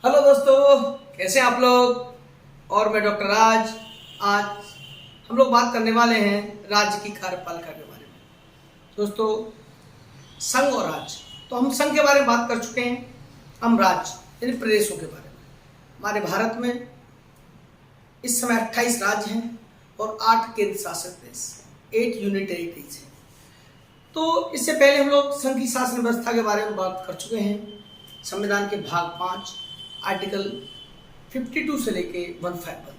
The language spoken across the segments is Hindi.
हेलो दोस्तों, कैसे हैं आप लोग। और मैं डॉक्टर राज। आज हम लोग बात करने वाले हैं राज्य की कार्यपालिका के बारे में। दोस्तों, संघ और राज्य, तो हम संघ के बारे में बात कर चुके हैं। हम राज्य यानी प्रदेशों के बारे में। हमारे भारत में इस समय 28 राज्य हैं और 8 केंद्र शासित प्रदेश, 8 यूनियन टेरिटरीज हैं। तो इससे पहले हम लोग संघ की शासन व्यवस्था के बारे में बात कर चुके हैं। संविधान के भाग 5 आर्टिकल 52 से लेके 151 तक।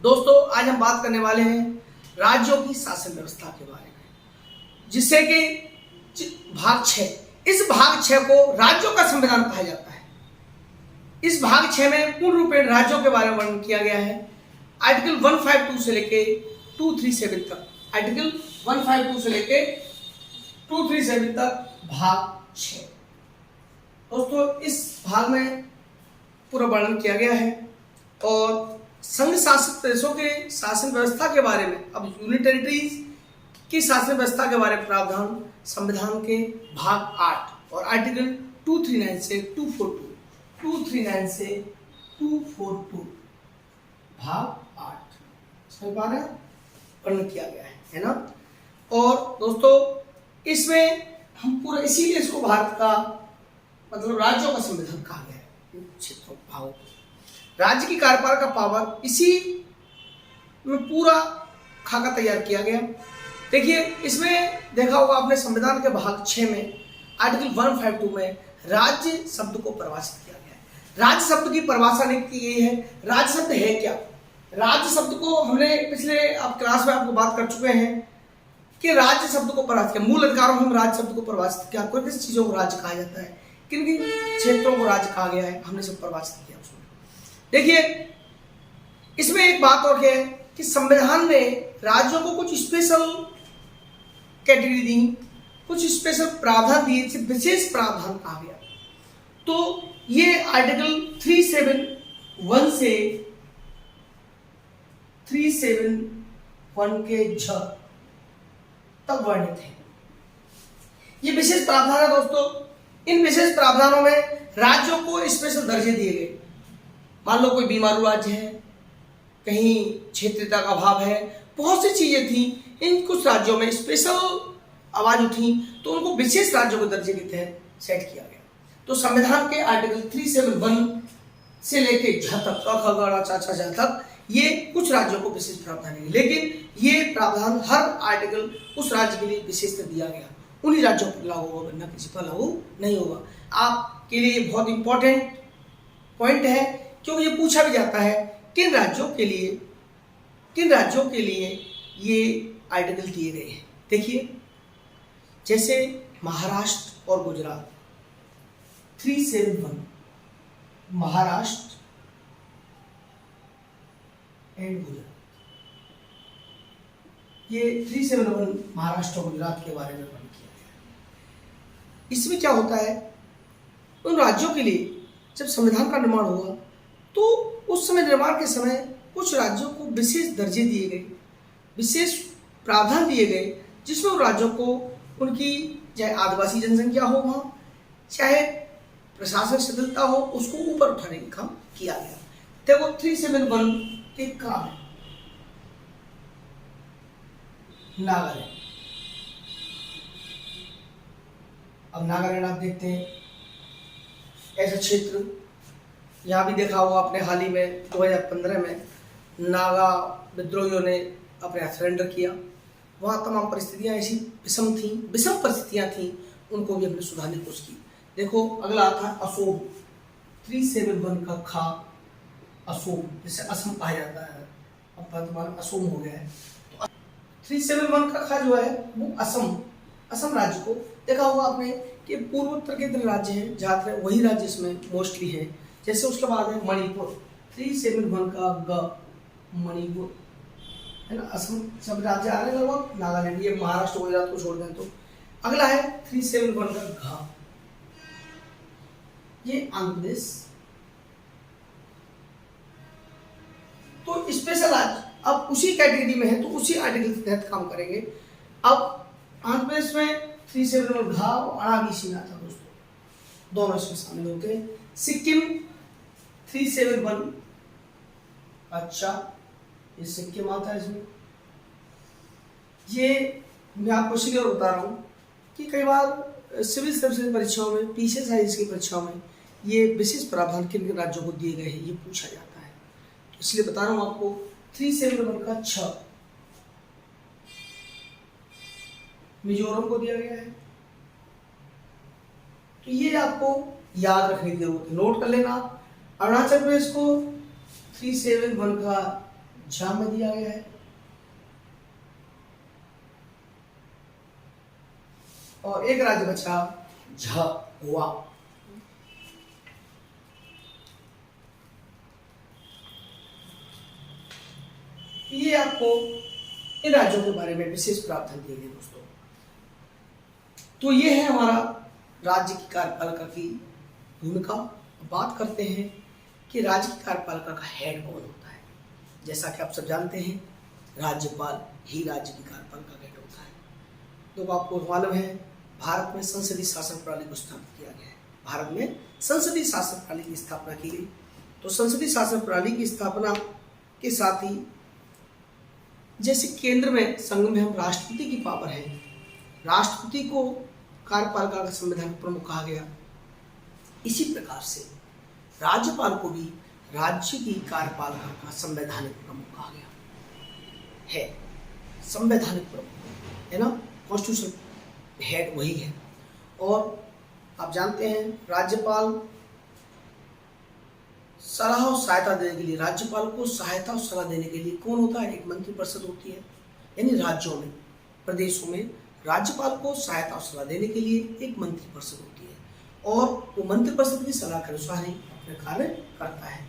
दोस्तों, आज हम बात करने वाले हैं राज्यों की शासन व्यवस्था के बारे में, जिससे कि भाग 6, इस भाग 6 को राज्यों का संविधान कहा जाता है। इस भाग 6 में पूर्ण रूप में राज्यों के बारे में वर्णन किया गया है। आर्टिकल 152 से लेके 237 तक, आर्टिकल 152 से लेके 237 तक भाग 6। दोस्तों, इस भाग में पूरा वर्णन किया गया है। और संघ शासित प्रदेशों के शासन व्यवस्था के बारे में, अब यूनियन टेरिटरीज की शासन व्यवस्था के बारे में प्रावधान संविधान के भाग 8 और आर्टिकल 239 से 242, 239 से 242 भाग 8 इसमें वर्णन किया गया है ना। और दोस्तों, इसमें हम पूरा इसीलिए इसको भारत का मतलब राज्यों का संविधान कहा गया है। क्षेत्रों भागों को राज्य की कार्यपालिका का पावर इसी में पूरा खाका तैयार किया गया। देखिए, इसमें देखा होगा आपने, संविधान के भाग 6 में आर्टिकल 152 में राज्य शब्द को परिभाषित किया गया है। राज्य शब्द की परिभाषा नहीं की गई है। राज्य शब्द है क्या? राज्य शब्द को हमने पिछले क्लास में आपको बात कर चुके हैं कि राज्य शब्द को परिभाषित किया, मूल अधिकारों में हम राज्य शब्द को परिभाषित किया। कोई किस चीजों को राज्य कहा जाता है, किन किन क्षेत्रों को राज्य कहा गया है, हमने सब परिभाषित किया उसमें। देखिए, इसमें एक बात और है कि संविधान ने राज्यों को कुछ स्पेशल कैटेगरी दी, कुछ स्पेशल प्रावधान दिए, जिसे विशेष प्रावधान कहा गया। तो ये आर्टिकल 371 से 371 के झ तक वर्णित है। ये विशेष प्रावधान है दोस्तों। इन विशेष प्रावधानों में राज्यों को स्पेशल दर्जे दिए गए। मान लो कोई बीमारू राज्य है, कहीं क्षेत्रीयता का अभाव है, बहुत सी चीजें थी। इन कुछ राज्यों में स्पेशल आवाज उठी, तो उनको विशेष राज्यों के दर्जे के तहत सेट किया गया। तो संविधान के आर्टिकल 371 से लेके झ तक, तक ये कुछ राज्यों को विशेष प्रावधान है, लेकिन ये प्रावधान हर आर्टिकल उस राज्य के लिए विशेष दिया गया। उन्हीं राज्यों पर लागू होगा, वरना किसी पर लागू नहीं होगा। आपके लिए बहुत इंपॉर्टेंट पॉइंट है, क्योंकि ये पूछा भी जाता है किन राज्यों के लिए ये आर्टिकल दिए गए हैं। देखिए, जैसे महाराष्ट्र और गुजरात 371, महाराष्ट्र एंड गुजरात, ये 371 महाराष्ट्र और गुजरात के बारे में वर्णन किया गया। इसमें क्या होता है, उन राज्यों के लिए जब संविधान का निर्माण हुआ तो उस समय निर्माण के समय कुछ राज्यों को विशेष दर्जे दिए गए, विशेष प्रावधान दिए गए, जिसमें उन राज्यों को उनकी चाहे आदिवासी जनसंख्या हो, वहां चाहे प्रशासनिक शिथिलता हो, उसको ऊपर उठाने का काम किया गया। देखो, 371 के काम है नागालैंड। अब नागालैंड आप देखते हैं, ऐसा क्षेत्र, यहां भी देखा होगा आपने, हाल ही में 2015 में नागा विद्रोहियों ने अपने हाथ सरेंडर किया। वहां तमाम परिस्थितियां ऐसी विषम परिस्थितियां थी, उनको भी हमने सुधारने की कोशिश की। देखो, अगला था असोम, 371 का खा, असोम, जिसे असम कहा जाता है, अब वर्तमान असोम हो गया है। 371 का खा जो है वो असम राज्य को, देखा होगा आपने कि पूर्वोत्तर के इतने राज्य हैं, जहाँ वही राज्य इसमें मोस्टली है। जैसे उसके बाद है मणिपुर, 371 का ग, मणिपुर है ना। असम सब राज्य आ रहे हैं लगभग, नागालैंड, ये महाराष्ट्र गुजरात को छोड़ दें तो। अगला है 371 का घ, ये आंध्र प्रदेश। तो स्पेशल राज्य अब उसी कैटेगरी में है, तो उसी आर्टिकल के तहत काम करेंगे। अब आंध्र प्रदेश में 371 घ और अड़ाबी सीमा था दोस्तों, दोनों इसमें शामिल होते हैं। सिक्किम 371। अच्छा, ये सिक्के माता है इसमें। ये मैं आपको इसलिए और बता रहा हूँ कि कई बार सिविल सर्विस परीक्षाओं में, पीसी साइंस की परीक्षाओं में ये विशेष प्रावधान किन किन राज्यों को दिए गए हैं ये पूछा जाता है, तो इसलिए बता रहा हूँ आपको। 371 का 6 मिजोरम को दिया गया है, तो ये आपको याद रखने की जरूरत है, नोट कर लेना। अरुणाचल प्रदेश को 371 का झ में दिया गया है, और एक राज्य बचा झ गोवा। ये आपको इन राज्यों के बारे में विशेष प्रावधान दिए गए दोस्तों। तो ये है हमारा राज्य की कार्यपालिका की भूमिका। बात करते हैं कि राज्य की कार्यपालिका का हेड कौन होता है। जैसा कि आप सब जानते हैं, राज्यपाल ही राज्य की कार्यपालिका का हेड होता है। तो आपको मालूम है, भारत में संसदीय शासन प्रणाली को स्थापित किया गया है। भारत में संसदीय शासन प्रणाली की स्थापना की गई। तो संसदीय शासन प्रणाली की स्थापना के साथ ही जैसे केंद्र में, संघ में हम राष्ट्रपति की पावर है, राष्ट्रपति को कार्यपालिका का संवैधानिक प्रमुख कहा गया। इसी प्रकार से राज्यपाल को भी राज्य की कार्यपालिका का संवैधानिक प्रमुख कहा गया है। संवैधानिक प्रमुख है ना, कॉन्स्टिट्यूशन हेड वही है। और आप जानते हैं, राज्यपाल सलाह और सहायता देने के लिए, राज्यपाल को सहायता और सलाह देने के लिए कौन होता है, एक मंत्रिपरिषद होती है। यानी राज्यों में, प्रदेशों में राज्यपाल को सहायता और सलाह देने के लिए एक मंत्रिपरिषद होती है, और वो मंत्रिपरिषद की सलाह के अनुसार ही अपने कार्य करता है।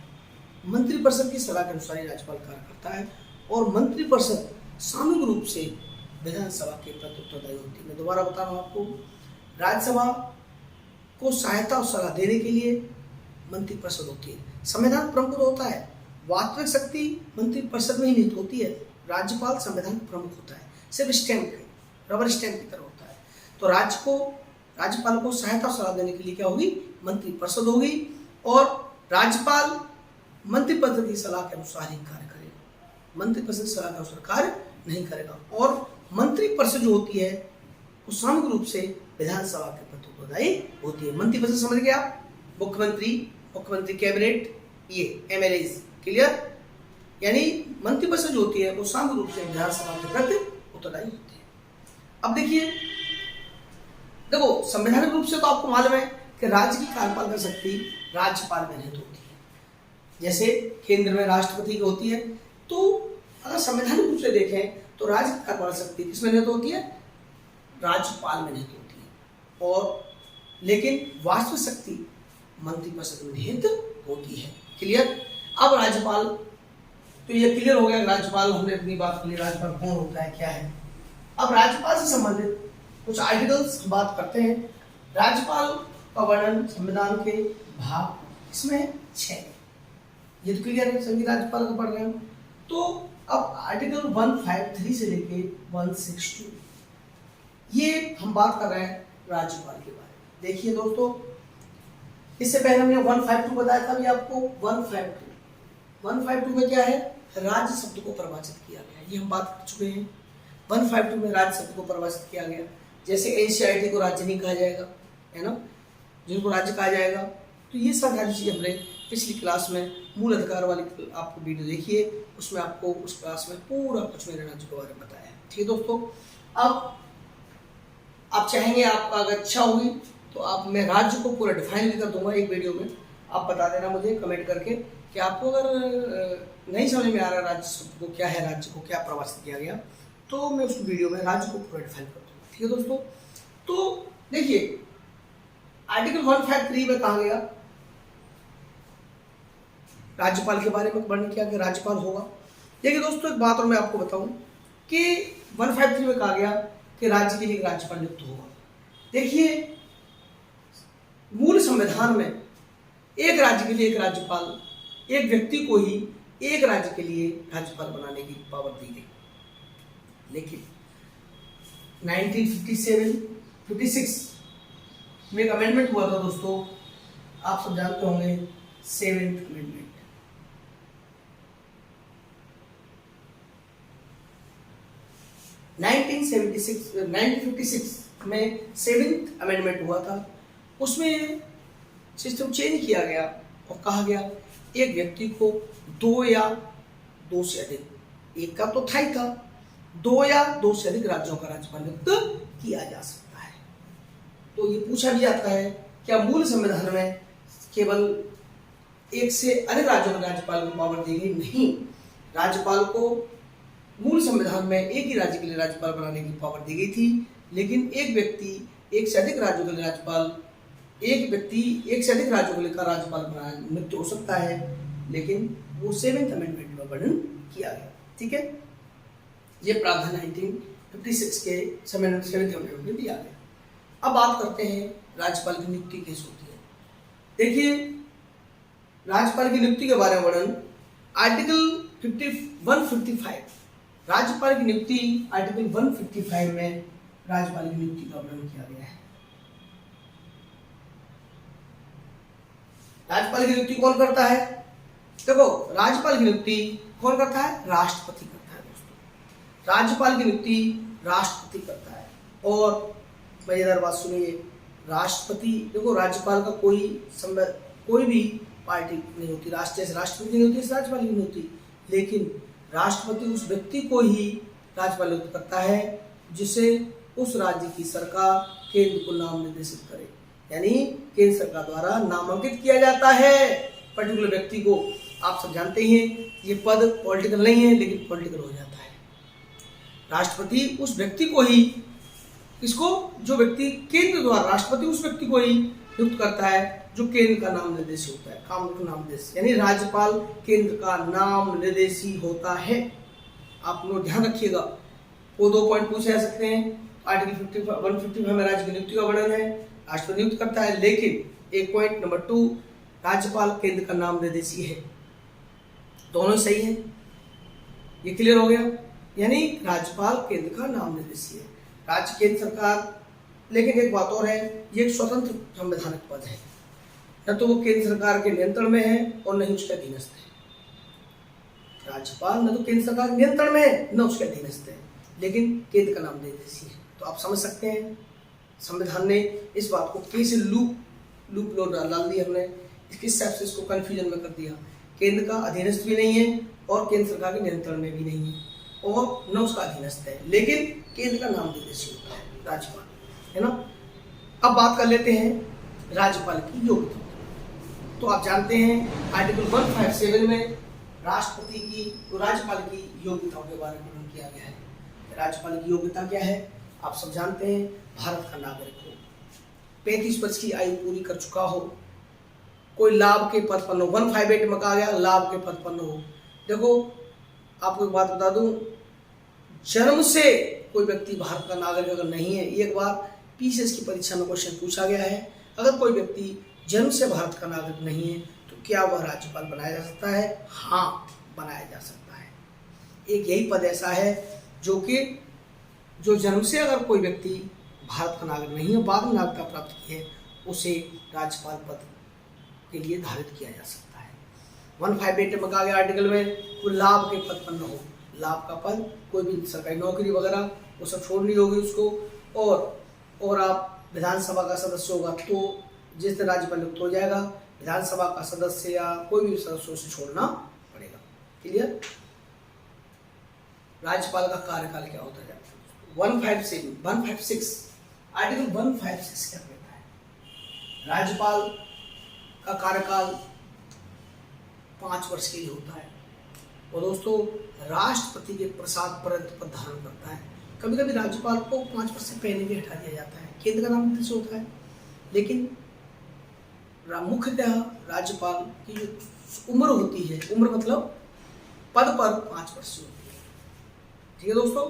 मंत्रिपरिषद की सलाह के अनुसार ही राज्यपाल कार्य करता है, और मंत्रिपरिषद सामूहिक रूप से विधानसभा के प्रति उत्तरदायी होती है। मैं दोबारा बता रहा हूँ आपको, राज्यसभा को सहायता और सलाह देने के लिए मंत्रिपरिषद होती है। संवैधान प्रमुख होता है, वास्तविक शक्ति मंत्रिपरिषद में ही निहित होती है। राज्यपाल संवैधान प्रमुख होता है, सिर्फ स्टैम्प, रबर स्टैम्प की तरह होता है। तो राज्यपाल को सहायता और सलाह देने के लिए क्या होगी, मंत्रिपरिषद होगी, और राज्यपाल मंत्रिपरिषद की सलाह के अनुसार ही कार्य करेगा, मंत्रिपरिषद की सलाह के अनुसार कार्य नहीं करेगा। और मंत्रिपरिषद जो होती है वो सामूहिक रूप से विधानसभा के प्रति उत्तरदायी होती है। मंत्रिपरिषद समझ गए आप, मुख्यमंत्री कैबिनेट, ये एमएलएज, क्लियर। यानी मंत्रिपरिषद जो होती है वो सामूहिक रूप से विधानसभा के प्रति उत्तरदायी होती है। अब देखो संवैधानिक रूप से तो आपको मालूम है कि राज्य की कार्यपालिका शक्ति राज्यपाल में निहित होती है। जैसे केंद्र में राष्ट्रपति की होती है, तो अगर संवैधानिक रूप से देखें तो राज्य की कार्यपालिका शक्ति किसमें निहित होती है, राज्यपाल में निहित होती है। और लेकिन वास्तविक शक्ति मंत्रिपरिषद में निहित होती है, क्लियर। अब राज्यपाल, तो ये क्लियर हो गया, राज्यपाल हमने अपनी बात की, राज्यपाल कौन होता है, क्या है। अब राज्यपाल से संबंधित कुछ आर्टिकल्स बात करते हैं। राज्यपाल का वर्णन संविधान के भाग इसमें 6, ये तो क्लियर है, सभी राज्यपाल का पढ़ रहे हैं। तो अब आर्टिकल 153 से लेके 162, ये हम बात कर रहे हैं राज्यपाल के बारे में। देखिए दोस्तों, इससे पहले हमने 152 बताया था, अभी आपको 152 में क्या है, राज्य शब्द को परिभाषित किया गया, ये हम बात कर चुके हैं। 152 में राज्य शब्द को परिभाषित किया गया। जैसे एनसीईआरटी को राज्य नहीं कहा जाएगा, है ना, जिनको राज्य कहा जाएगा। तो ये सारी चीज़ हमने पिछली क्लास में मूल अधिकार वाली आपको वीडियो देखिए, उसमें आपको उस क्लास में पूरा कुछ मेरे राज्य के बारे में बताया है। ठीक है दोस्तों, अब आप चाहेंगे, आपका अगर इच्छा होगी तो आप, मैं राज्य को पूरा डिफाइन भी कर दूंगा एक वीडियो में। आप बता देना मुझे कमेंट करके कि आपको अगर नहीं समझ में आ रहा राज्य शब्द को क्या है, राज्य को क्या परिभाषित किया गया, तो मैं उस वीडियो में राज्य को पूरा डिफाइन कर दूंगा। ठीक है दोस्तों, तो देखिए आर्टिकल 153 में कहा गया, राज्यपाल के बारे में वर्णन किया गया, राज्यपाल होगा। देखिए दोस्तों, एक बात और मैं आपको बताऊं कि 153 में कहा गया कि राज्य के लिए एक राज्यपाल नियुक्त होगा। देखिए मूल संविधान में एक राज्य के लिए एक राज्यपाल, एक व्यक्ति को ही एक राज्य के लिए राज्यपाल बनाने की पावर दी गई। लेकिन 1956 में एक अमेंडमेंट हुआ था दोस्तों, आप सब जानते होंगे, 7th अमेंडमेंट। नाइनटीन 1956 में 7th अमेंडमेंट हुआ था। उसमें सिस्टम चेंज किया गया और कहा गया एक व्यक्ति को 2 या 2 से अधिक, एक का तो था ही था, 2 या 2 से अधिक राज्यों का राज्यपाल नियुक्त किया जा सकता है। तो ये पूछा भी जाता है क्या मूल संविधान में केवल एक से अधिक राज्यों के राज्यपाल को पावर दी गई? नहीं, राज्यपाल को मूल संविधान में एक ही राज्य के लिए राज्यपाल बनाने की पावर दी गई थी, लेकिन एक व्यक्ति एक से अधिक राज्यों के लिए राज्यपाल, एक व्यक्ति एक से अधिक राज्यों को लेकर राज्यपाल बनाना नियुक्त हो सकता है, लेकिन वो 7th अमेंडमेंट में वर्णन किया गया। ठीक है, ये प्रावधान 1956 के समय 7th अमेंडमेंट में दिया गया। अब बात करते हैं राज्यपाल की नियुक्ति कैसे होती है। देखिए, राज्यपाल की नियुक्ति के बारे में वर्णन आर्टिकल 155, राज्यपाल की नियुक्ति आर्टिकल 155 में राज्यपाल की नियुक्ति का वर्णन किया गया है। राज्यपाल की नियुक्ति कौन करता है? देखो, राज्यपाल की नियुक्ति कौन करता है? राष्ट्रपति करता है दोस्तों। राज्यपाल की नियुक्ति राष्ट्रपति करता है। और मजेदार बात सुनिए, राष्ट्रपति, देखो राज्यपाल का कोई भी पार्टी नहीं होती, राष्ट्रपति नहीं होती, राज्यपाल नहीं होती, लेकिन राष्ट्रपति उस व्यक्ति को ही राज्यपाल नियुक्त करता है जिसे उस राज्य की सरकार केंद्र को नाम निर्देशित करे, यानी केंद्र सरकार द्वारा नामांकित किया जाता है पर्टिकुलर व्यक्ति को। आप सब जानते हैं ये पद पॉलिटिकल नहीं है, लेकिन पॉलिटिकल हो जाता है। राष्ट्रपति उस व्यक्ति को ही, इसको जो व्यक्ति केंद्र द्वारा, राष्ट्रपति उस व्यक्ति को ही नियुक्त करता है जो केंद्र का नाम निर्देशी होता है, काम का नाम निर्देशी, यानी राज्यपाल केंद्र का नाम निर्देशी होता है। आप लोग ध्यान रखिएगा, वो 2 पॉइंट पूछे जा सकते हैं। आर्टिकल 155 में राज्य की नियुक्ति का वर्णन है, राष्ट्रपति नियुक्त करता है, लेकिन एक पॉइंट नंबर 2, राज्यपाल केंद्र का नाम निर्देशी है। दोनों सही है, ये क्लियर हो गया, यानी राज्यपाल केंद्र का नाम निर्देशी है, राज्य केंद्र सरकार। लेकिन एक बात और है, ये एक स्वतंत्र संवैधानिक पद है, न तो वो केंद्र सरकार के नियंत्रण में है और न ही उसके अधीनस्थ है। राज्यपाल न तो केंद्र सरकार के नियंत्रण में है न उसके अधीनस्थ है, लेकिन केंद्र का नाम निर्देशी है। तो आप समझ सकते हैं संविधान ने इस बात को कैसे लूप डाल दिया, हमने किस हिसाब से इसको कंफ्यूजन में कर दिया। केंद्र का अधीनस्थ भी नहीं है और केंद्र सरकार के नियंत्रण में भी नहीं है और न उसका अधीनस्थ है, लेकिन केंद्र का नाम निर्देशी होता है राज्यपाल, है ना। अब बात कर लेते हैं राज्यपाल की योग्यता। तो आप जानते हैं आर्टिकल 157 में राष्ट्रपति की, राज्यपाल की योग्यताओं के बारे में वर्णन किया गया है। राज्यपाल की योग्यता क्या है? आप सब जानते हैं, भारत का नागरिक हो, 35 वर्ष की आयु पूरी कर चुका हो, कोई लाभ के पद पर न हो। 158 में कहा गया लाभ के पद पर न हो। देखो, आपको एक बात बता दूं, जन्म से कोई व्यक्ति भारत का नागरिक अगर नहीं है, एक बार पीसीएस की परीक्षा में क्वेश्चन पूछा गया है, अगर कोई व्यक्ति जन्म से भारत का नागरिक नहीं है तो क्या वह राज्यपाल बनाया जा सकता है? हाँ, बनाया जा सकता है। एक यही पद ऐसा है जो जन्म से अगर कोई व्यक्ति भारत का नागरिक नहीं है, बाद में नागरिकता प्राप्त की है, उसे राज्यपाल पद के लिए धारित किया जा सकता है। 158 में कहा गया आर्टिकल में कोई लाभ के पद पर न हो। लाभ का पद, कोई भी सरकारी नौकरी वगैरह वो सब छोड़नी होगी उसको। और आप विधानसभा का सदस्य होगा तो जिस दिन राज्यपाल नियुक्त हो जाएगा, विधानसभा का सदस्य या कोई भी सदस्य उसे छोड़ना पड़ेगा। क्लियर? राज्यपाल का कार्यकाल क्या होता है? 156 आर्टिकल 156 क्या कहता है? राज्यपाल का कार्यकाल 5 वर्ष के लिए होता है और दोस्तों राष्ट्रपति के प्रसाद पर्यंत पद धारण करता है। कभी कभी राज्यपाल को 5 वर्ष से पहले भी हटा दिया जाता है, केंद्र का नाम निर्देश होता है, लेकिन मुख्यतः राज्यपाल की जो उम्र होती है, उम्र मतलब पद पर 5 वर्ष होती है। ठीक है दोस्तों,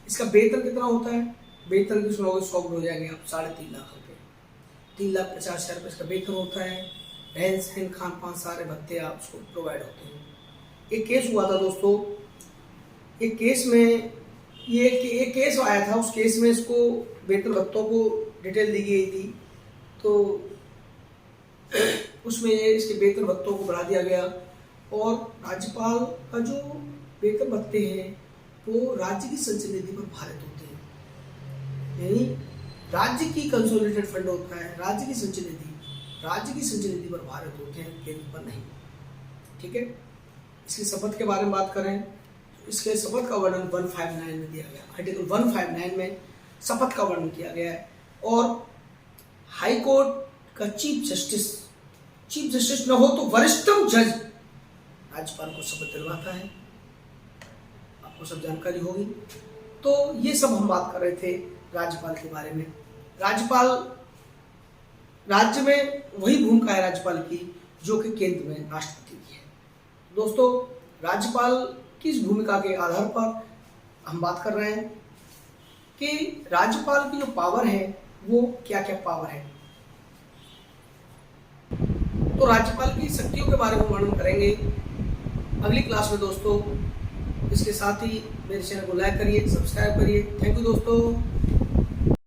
इसका वेतन कितना होता है? वेतन की सुनोगे 100 हो जाएंगे आप, 3.5 लाख रुपये, 3,50,000 रुपये इसका वेतन होता है। रहन सहन खान पान सारे भत्ते आप उसको प्रोवाइड होते हैं। एक केस हुआ था दोस्तों, एक केस में एक केस आया था, उस केस में इसको वेतन भत्तों को डिटेल दी गई थी। तो उसमें इसके वेतन भत्तों को बढ़ा दिया गया और राज्यपाल का जो वेतन भत्ते हैं वो राज्य की संचय निधि पर भारित होते हैं। यानी राज्य की कंसोलिडेटेड फंड होता है, राज्य की संचय निधि पर भारित होते हैं, केंद्र पर नहीं। ठीक है। इसकी शपथ के बारे में बात करें तो इसके शपथ का वर्णन 159 में दिया गया। आर्टिकल 159 में शपथ का वर्णन किया गया है और हाई कोर्ट का चीफ जस्टिस न हो तो वरिष्ठतम जज राज्यपाल को शपथ दिलवाता है। आपको सब जानकारी होगी। तो ये सब हम बात कर रहे थे राज्यपाल के बारे में। राज्यपाल राज्य में वही भूमिका है राज्यपाल की जो कि केंद्र में राष्ट्रपति की है। दोस्तों, राज्यपाल की इस भूमिका के आधार पर हम बात कर रहे हैं कि राज्यपाल की जो पावर है वो क्या क्या पावर है। तो राज्यपाल की शक्तियों के बारे में वर्णन करेंगे अगली क्लास में दोस्तों। इसके साथ ही मेरे चैनल को लाइक करिए, सब्सक्राइब करिए। थैंक यू दोस्तों।